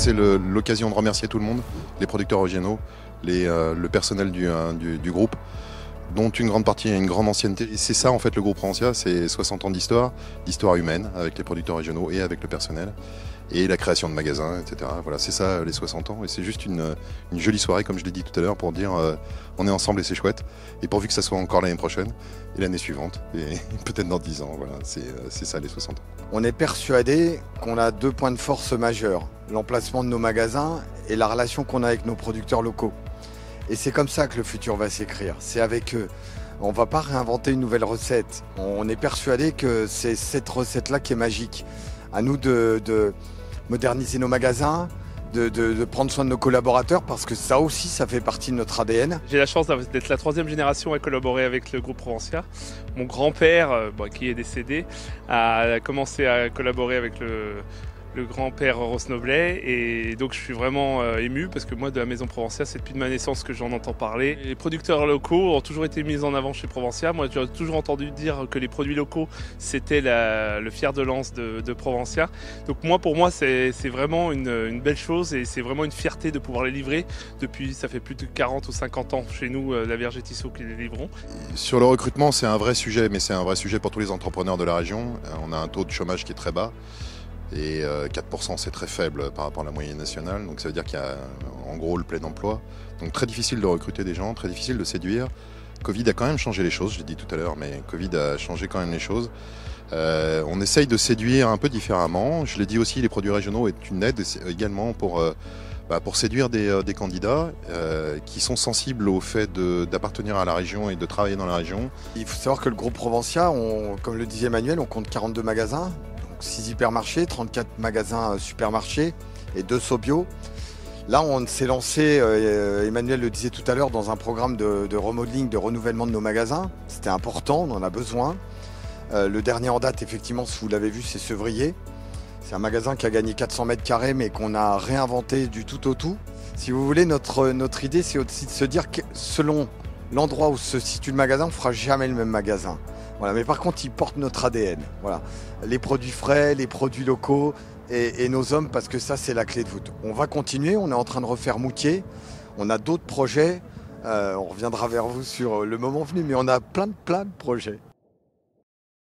c'est l'occasion de remercier tout le monde, les producteurs originaux, le personnel du groupe, dont une grande partie a une grande ancienneté. Et c'est ça en fait le groupe Provencia, c'est 60 ans d'histoire humaine avec les producteurs régionaux et avec le personnel. Et la création de magasins, etc. Voilà, c'est ça les 60 ans. Et c'est juste une jolie soirée, comme je l'ai dit tout à l'heure, pour dire on est ensemble et c'est chouette. Et pourvu que ça soit encore l'année prochaine et l'année suivante, et peut-être dans 10 ans. Voilà, c'est ça les 60 ans. On est persuadé qu'on a 2 points de force majeurs, l'emplacement de nos magasins et la relation qu'on a avec nos producteurs locaux. Et c'est comme ça que le futur va s'écrire. C'est avec eux. On ne va pas réinventer une nouvelle recette. On est persuadé que c'est cette recette-là qui est magique. À nous de moderniser nos magasins, de prendre soin de nos collaborateurs, parce que ça aussi, ça fait partie de notre ADN. J'ai la chance d'être la 3e génération à collaborer avec le groupe Provencia. Mon grand-père, qui est décédé, a commencé à collaborer avec le grand-père Rosnoblet, et donc je suis vraiment ému parce que moi de la maison Provencia c'est depuis de ma naissance que j'en entends parler. Les producteurs locaux ont toujours été mis en avant chez Provencia. Moi j'ai toujours entendu dire que les produits locaux c'était le fer de lance de Provencia. Donc pour moi c'est vraiment une belle chose et c'est vraiment une fierté de pouvoir les livrer. Depuis ça fait plus de 40 ou 50 ans chez nous, la Vierge et Tissot qui les livrons. Sur le recrutement c'est un vrai sujet, mais c'est un vrai sujet pour tous les entrepreneurs de la région. On a un taux de chômage qui est très bas. Et 4% c'est très faible par rapport à la moyenne nationale, donc ça veut dire qu'il y a en gros le plein emploi. Donc très difficile de recruter des gens, très difficile de séduire. Covid a quand même changé les choses, je l'ai dit tout à l'heure, mais Covid a changé quand même les choses. On essaye de séduire un peu différemment. Je l'ai dit aussi, les produits régionaux est une aide également pour séduire des candidats qui sont sensibles au fait d'appartenir à la région et de travailler dans la région. Il faut savoir que le groupe Provencia, comme le disait Emmanuel, on compte 42 magasins. 6 hypermarchés, 34 magasins supermarchés et 2 Sobio. Là, on s'est lancé, Emmanuel le disait tout à l'heure, dans un programme de remodeling, de renouvellement de nos magasins. C'était important, on en a besoin. Le dernier en date, effectivement, si vous l'avez vu, c'est Sevrier. C'est un magasin qui a gagné 400 mètres carrés, mais qu'on a réinventé du tout au tout. Si vous voulez, notre idée, c'est aussi de se dire que selon l'endroit où se situe le magasin, on ne fera jamais le même magasin. Voilà, mais par contre, ils portent notre ADN. Voilà. Les produits frais, les produits locaux et nos hommes, parce que ça, c'est la clé de voûte. On va continuer, on est en train de refaire Moutier. On a d'autres projets. On reviendra vers vous sur le moment venu, mais on a plein de projets.